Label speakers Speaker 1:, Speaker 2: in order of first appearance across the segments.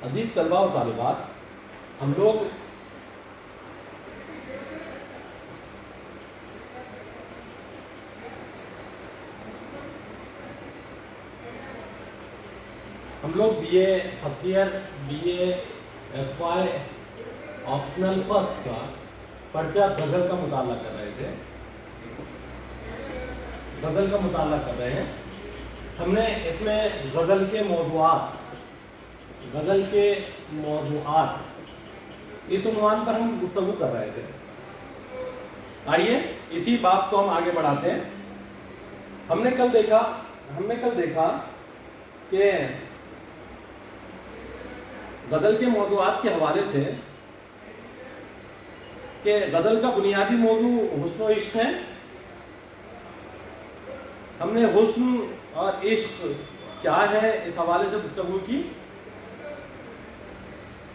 Speaker 1: عزیز طلباء و طالبات، ہم لوگ B A first year, B A F Y optional first کا پرچہ غزل کا مطالعہ کر رہے تھے. غزل کا مطالعہ کر رہے ہیں. ہم نے اس میں غزل کے موضوعات اس عنوان پر ہم گفتگو کر رہے تھے. آئیے اسی بات کو ہم آگے بڑھاتے ہیں. ہم نے کل دیکھا کہ غزل کے موضوعات کے حوالے سے کہ غزل کا بنیادی موضوع حسن و عشق ہے. ہم نے حسن اور عشق کیا ہے اس حوالے سے گفتگو کی،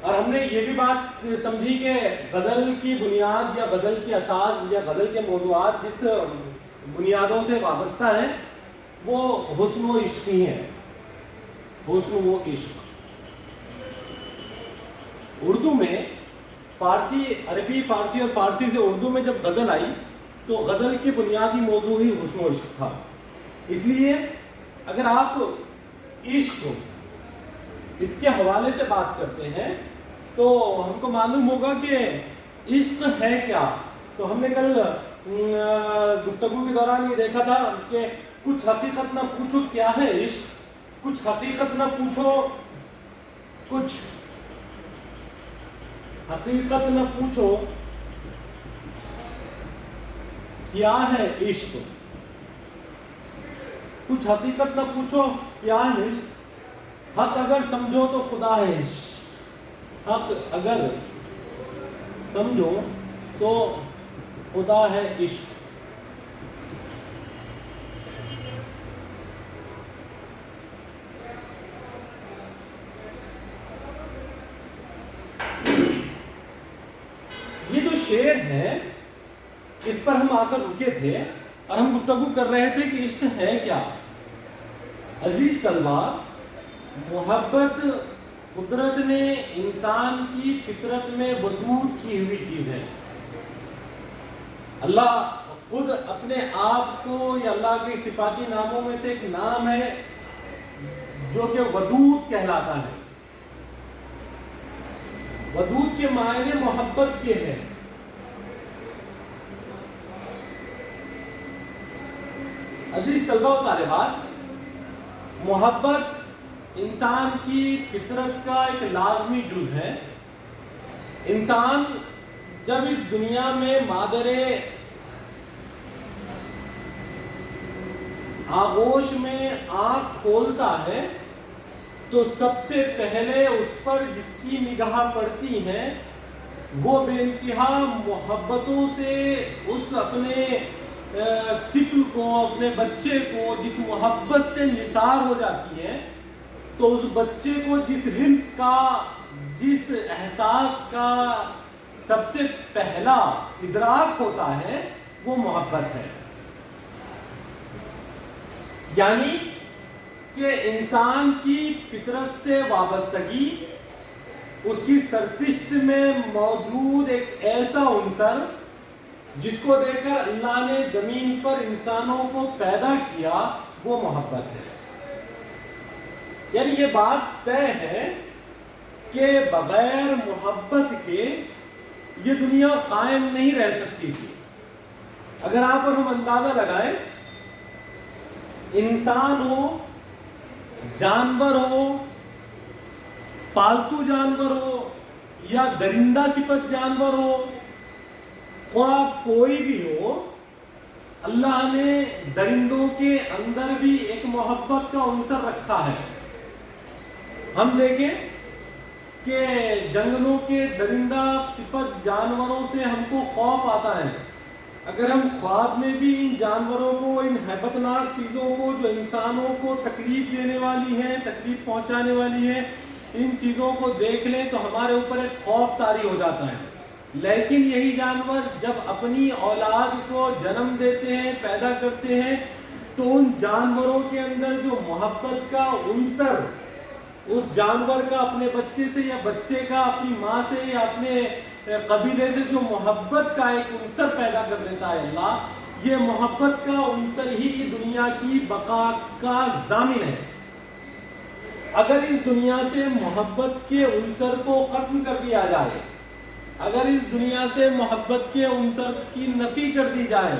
Speaker 1: اور ہم نے یہ بھی بات سمجھی کہ غزل کی بنیاد یا غزل کی اساس یا غزل کے موضوعات جس بنیادوں سے وابستہ ہیں وہ حسن و عشق ہی ہیں. حسن و عشق اردو میں عربی فارسی اور فارسی سے اردو میں جب غزل آئی تو غزل کے بنیادی موضوع ہی حسن و عشق تھا. اس لیے اگر آپ عشق اس کے حوالے سے بات کرتے ہیں تو ہم کو معلوم ہوگا کہ عشق ہے کیا. تو ہم نے کل گفتگو کے دوران یہ دیکھا تھا کہ کچھ حقیقت نہ پوچھو کیا ہے عشق، کچھ حقیقت نہ پوچھو کیا ہے عشق، کچھ حقیقت نہ پوچھو کیا ہے عشق. حق اگر سمجھو تو خدا ہے عشق، حق اگر سمجھو تو خدا ہے عشق. یہ جو شعر ہے اس پر ہم آ کر رکے تھے اور ہم گفتگو کر رہے تھے کہ عشق ہے کیا. عزیز طلبہ، محبت قدرت نے انسان کی فطرت میں ودود کی ہوئی چیز ہے. اللہ خود اپنے آپ کو یا اللہ کے صفاتی ناموں میں سے ایک نام ہے جو کہ ودود کہلاتا ہے. ودود کے معنی محبت کے ہیں. عزیز طلبہ و طالبات، محبت انسان کی فطرت کا ایک لازمی جز ہے. انسان جب اس دنیا میں مادر آغوش میں آنکھ کھولتا ہے تو سب سے پہلے اس پر جس کی نگاہ پڑتی ہے وہ بے انتہا محبتوں سے اس اپنے طفل کو، اپنے بچے کو جس محبت سے نثار ہو جاتی ہے، تو اس بچے کو جس رمز کا، جس احساس کا سب سے پہلا ادراک ہوتا ہے وہ محبت ہے. یعنی کہ انسان کی فطرت سے وابستگی، اس کی سرشت میں موجود ایک ایسا عنصر جس کو دیکھ کر اللہ نے زمین پر انسانوں کو پیدا کیا، وہ محبت ہے. یعنی یہ بات طے ہے کہ بغیر محبت کے یہ دنیا قائم نہیں رہ سکتی تھی. اگر آپ اور ہم اندازہ لگائیں، انسان ہو، جانور ہو، پالتو جانور ہو یا درندہ صفت جانور ہو، خواہ کوئی بھی ہو، اللہ نے درندوں کے اندر بھی ایک محبت کا عنصر رکھا ہے. ہم دیکھیں کہ جنگلوں کے درندہ صفت جانوروں سے ہم کو خوف آتا ہے. اگر ہم خواب میں بھی ان جانوروں کو، ان ہیبت ناک چیزوں کو جو انسانوں کو تکلیف دینے والی ہیں، تکلیف پہنچانے والی ہیں، ان چیزوں کو دیکھ لیں تو ہمارے اوپر ایک خوف طاری ہو جاتا ہے. لیکن یہی جانور جب اپنی اولاد کو جنم دیتے ہیں، پیدا کرتے ہیں، تو ان جانوروں کے اندر جو محبت کا عنصر اس جانور کا اپنے بچے سے یا بچے کا اپنی ماں سے یا اپنے قبیلے سے جو محبت کا ایک عنصر پیدا کر دیتا ہے اللہ، یہ محبت کا عنصر ہی دنیا کی بقا کا ضامن ہے۔ اگر اس دنیا سے محبت کے عنصر کو ختم کر دیا جائے، اگر اس دنیا سے محبت کے عنصر کی نفی کر دی جائے،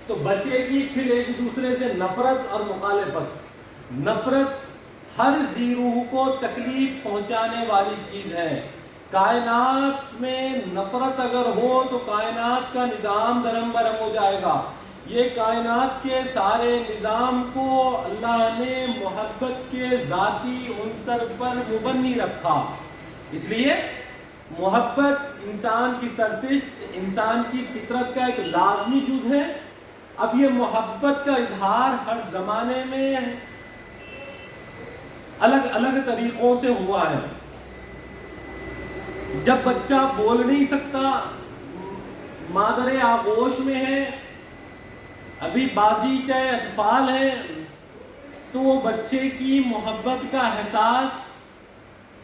Speaker 1: تو بچے گی پھر ایک دوسرے سے نفرت اور مخالفت۔ نفرت ہر ذی روح کو تکلیف پہنچانے والی چیز ہے۔ کائنات میں نفرت اگر ہو تو کائنات کا نظام درہم برہم ہو جائے گا۔ یہ کائنات کے سارے نظام کو اللہ نے محبت کے ذاتی عنصر پر مبنی رکھا۔ اس لیے محبت انسان کی سرشت، انسان کی فطرت کا ایک لازمی جز ہے۔ اب یہ محبت کا اظہار ہر زمانے میں الگ الگ طریقوں سے ہوا ہے۔ جب بچہ بول نہیں سکتا، مادر آغوش میں ہے، ابھی بازیچہ اطفال ہے، تو وہ بچے کی محبت کا احساس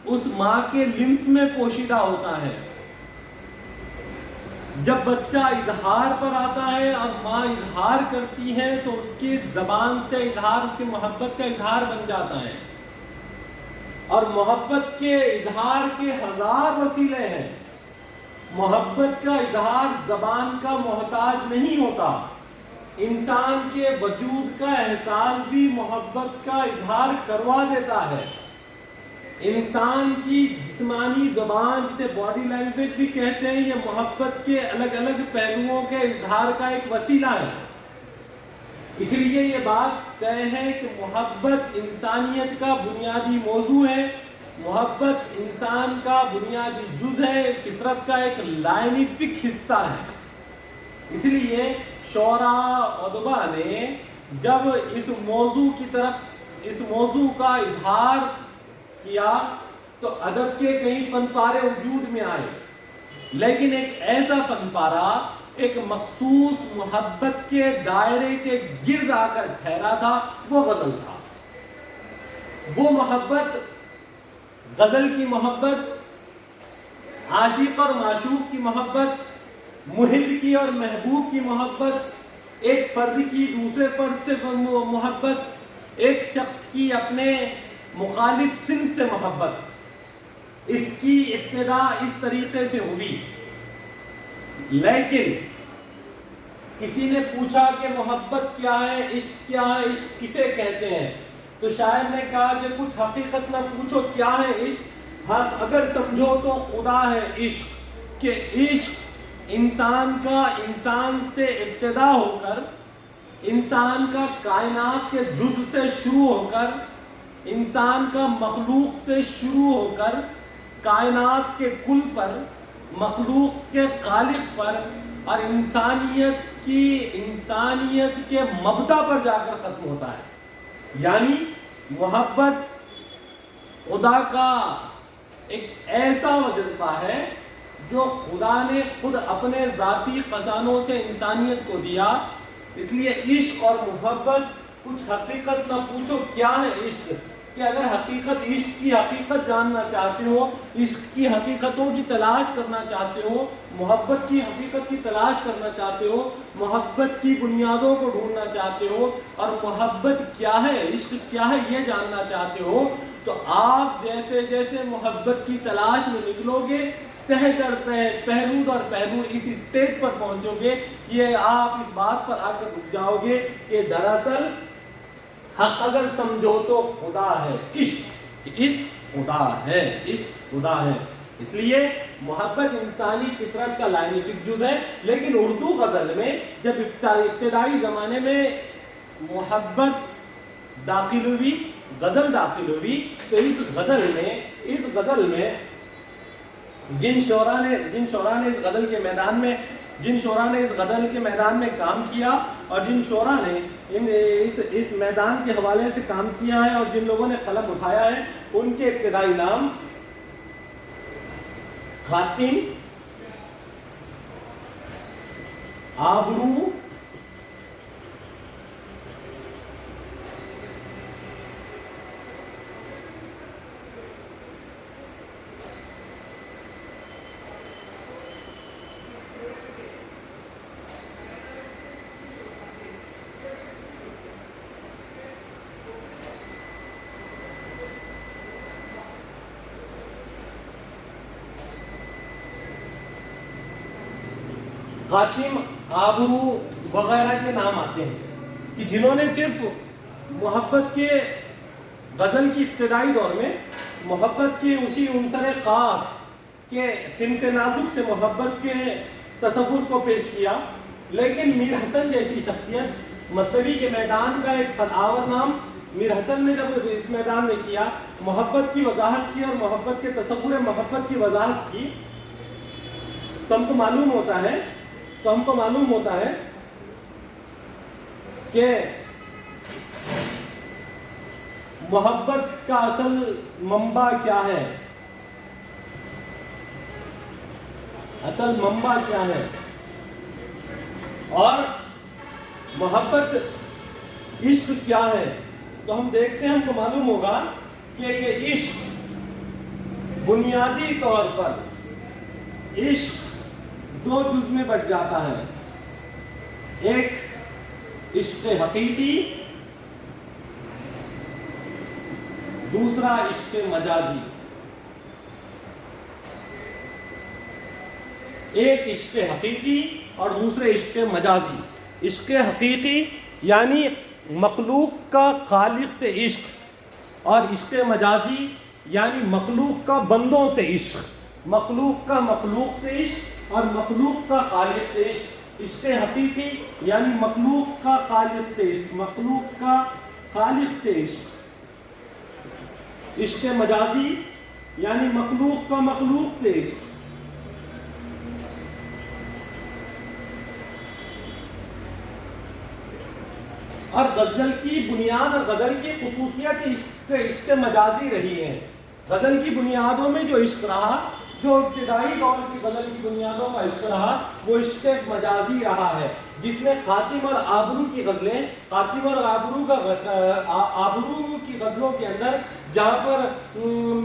Speaker 1: اس ماں کے لمس میں پوشیدہ ہوتا ہے۔ جب بچہ اظہار پر آتا ہے اور ماں اظہار کرتی ہے تو اس کی زبان سے اظہار اس کی محبت کا اظہار بن جاتا ہے۔ اور محبت کے اظہار کے ہزار وسیلے ہیں۔ محبت کا اظہار زبان کا محتاج نہیں ہوتا۔ انسان کے وجود کا احساس بھی محبت کا اظہار کروا دیتا ہے۔ انسان کی جسمانی زبان، جسے باڈی لینگویج بھی کہتے ہیں، یہ محبت کے الگ الگ پہلوؤں کے اظہار کا ایک وسیلہ ہے۔ اس لیے یہ بات طے ہے کہ محبت انسانیت کا بنیادی موضوع ہے، محبت انسان کا بنیادی جز ہے، فطرت کا ایک لاینفک حصہ ہے۔ اس لیے شعراء ادبا نے جب اس موضوع کا اظہار کیا تو ادب کے کئی فن پارے وجود میں آئے، لیکن ایک ایسا فن پارا ایک مخصوص محبت کے دائرے کے گرد آ کر ٹھہرا تھا، وہ غزل تھا۔ وہ محبت، غزل کی محبت، عاشق اور معشوق کی محبت، محب کی اور محبوب کی محبت، ایک فرد کی دوسرے فرد سے محبت، ایک شخص کی اپنے مخالف صنف سے محبت، اس کی ابتدا اس طریقے سے ہوئی۔ لیکن کسی نے پوچھا کہ محبت کیا ہے، عشق کیا ہے، عشق کسے کہتے ہیں؟ تو شاعر نے کہا کہ کچھ حقیقت نہ پوچھو کیا ہے عشق، اگر سمجھو تو خدا ہے عشق۔ کہ عشق انسان کا انسان سے ابتدا ہو کر، انسان کا کائنات کے جز سے شروع ہو کر، انسان کا مخلوق سے شروع ہو کر کائنات کے کل پر، مخلوق کے خالق پر اور انسانیت کے مبدا پر جا کر ختم ہوتا ہے۔ یعنی محبت خدا کا ایک ایسا جذبہ ہے جو خدا نے خود اپنے ذاتی خزانوں سے انسانیت کو دیا۔ اس لیے عشق اور محبت، کچھ حقیقت نہ پوچھو کیا ہے عشق، کہ اگر عشق کی حقیقت جاننا چاہتے ہو، عشق کی حقیقتوں کی تلاش کرنا چاہتے ہو، محبت کی حقیقت کی تلاش کرنا چاہتے ہو، محبت کی بنیادوں کو ڈھونڈنا چاہتے ہو، اور محبت کیا ہے، عشق کیا ہے یہ جاننا چاہتے ہو، تو آپ جیسے جیسے محبت کی تلاش میں نکلو گے، تہ در تہ، پہلو در پہلو اس اسٹیج پر پہنچو گے، یہ آپ اس بات پر آ کر رک جاؤ گے کہ دراصل حق اگر سمجھو تو خدا ہے عشق، عشق خدا ہے، عشق خدا ہے۔ اس لیے محبت انسانی فطرت کا لاینفک جز ہے۔ لیکن اردو غزل میں جب ابتدائی زمانے میں محبت داخل ہوئی، غزل داخل ہوئی، تو اس غزل میں جن شعراء نے اس غزل کے میدان میں کام کیا، اور جن شعراء نے اس میدان کے حوالے سے کام کیا ہے اور جن لوگوں نے قلم اٹھایا ہے، ان کے ابتدائی نام خاتم، آبرو، خاتم آبرو وغیرہ کے نام آتے ہیں کہ جنہوں نے صرف محبت کے غزل کی ابتدائی دور میں محبت کے اسی عنصر خاص کے سمت نازک سے محبت کے تصور کو پیش کیا، لیکن میر حسن جیسی شخصیت مصنوی کے میدان کا ایک خداور نام میر حسن نے جب اس میدان میں کیا، محبت کی وضاحت کی اور محبت کے تصور محبت کی وضاحت کی، تو ہم کو معلوم ہوتا ہے کہ محبت کا اصل منبع کیا ہے، اور محبت عشق کیا ہے. تو ہم دیکھتے ہیں، ہم کو معلوم ہوگا کہ یہ عشق بنیادی طور پر عشق دو جز میں بٹ جاتا ہے. ایک عشق حقیقی، دوسرا عشق مجازی. ایک عشق حقیقی اور دوسرے عشق مجازی. عشق حقیقی یعنی مخلوق کا خالق سے عشق، اور عشق مجازی یعنی مخلوق کا بندوں سے عشق. مخلوق کا مخلوق سے عشق اور مخلوق کا خالق سے عشق. عشق حقیقی یعنی مخلوق کا خالق سے عشق، مخلوق کا خالق سے عشق. عشق مجازی یعنی مخلوق کا مخلوق سے عشق. اور غزل کی بنیاد اور غزل کی خصوصیت عشق مجازی رہی ہے. غزل کی بنیادوں میں جو عشق رہا، جو ابتدائی دور کی غزل کی بنیادوں کا عشق رہا، وہ عشق مجازی رہا ہے، جس میں خاتم اور آبرو کی غزلیں، خاتم اور آبرو کی غزلوں کے اندر جہاں پر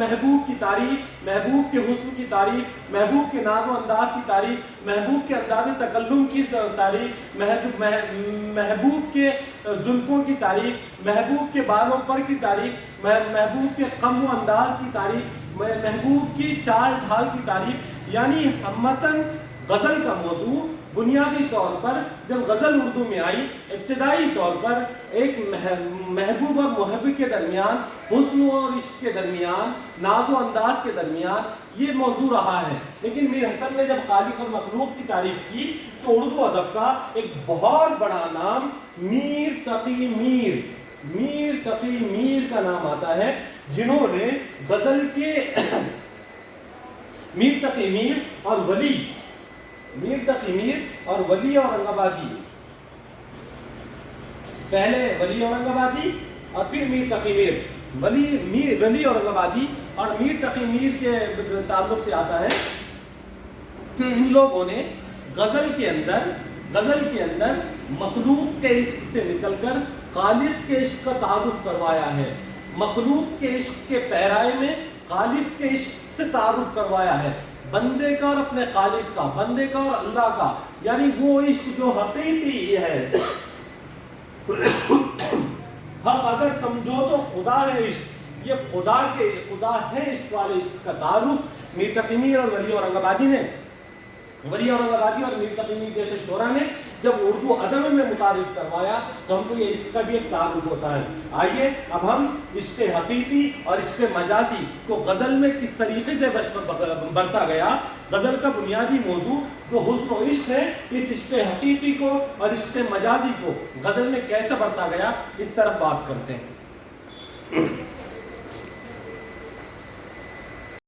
Speaker 1: محبوب کی تعریف، محبوب کے حسن کی تعریف، محبوب کے ناز و انداز کی تعریف، محبوب کے انداز تکلم کی تعریف، محبوب کے زلفوں کی تعریف، محبوب کے بالوں پر کی تعریف، محبوب کے قم و انداز کی تعریف، محبوب کی چال ڈھال کی تعریف، یعنی ہمتاً غزل کا موضوع بنیادی طور پر جب غزل اردو میں آئی، ابتدائی طور پر ایک محبوب اور محب کے درمیان، حسن اور عشق کے درمیان، ناز و انداز کے درمیان یہ موضوع رہا ہے. لیکن میر حسن نے جب خالق اور مخلوق کی تعریف کی تو اردو ادب کا ایک بہت بڑا نام میر تقی میر کا نام آتا ہے، جنہوں نے غزل کے میر تقی میر اور ولی اورنگ آبادی، پہلے ولی اورنگ آبادی اور پھر میر تقی میر. ولی اورنگ آبادی اور میر تقی میر کے تعلق سے آتا ہے کہ ان لوگوں نے غزل کے اندر مخلوق کے عشق سے نکل کر خالق کے عشق کا تعارف کروایا ہے. مخلوق کے عشق کے پیرائے میں خالق کے عشق سے تعارف کروایا ہے، بندے کا اور اپنے خالق کا، بندے کا اور اللہ کا، یعنی وہ عشق جو حقیقی ہے. ہم اگر سمجھو تو خدا ہے عشق، یہ خدا ہے عشق والے عشق کا تعارف میر تقی میر اور ولی اورنگ آبادی اور میر تقی میر جیسے شعراء نے جب اردو ادب میں متعارف کروایا تو ہم کو یہ عشق کا بھی ایک تعارف ہوتا ہے. آئیے اب ہم عشق حقیقی اور عشق مجازی کو غزل میں کس طریقے سے برتا گیا، غزل کا بنیادی موضوع جو حسن و عشق ہے، اس عشق حقیقی کو اور عشق مجازی کو غزل میں کیسے برتا گیا، اس طرف بات کرتے ہیں.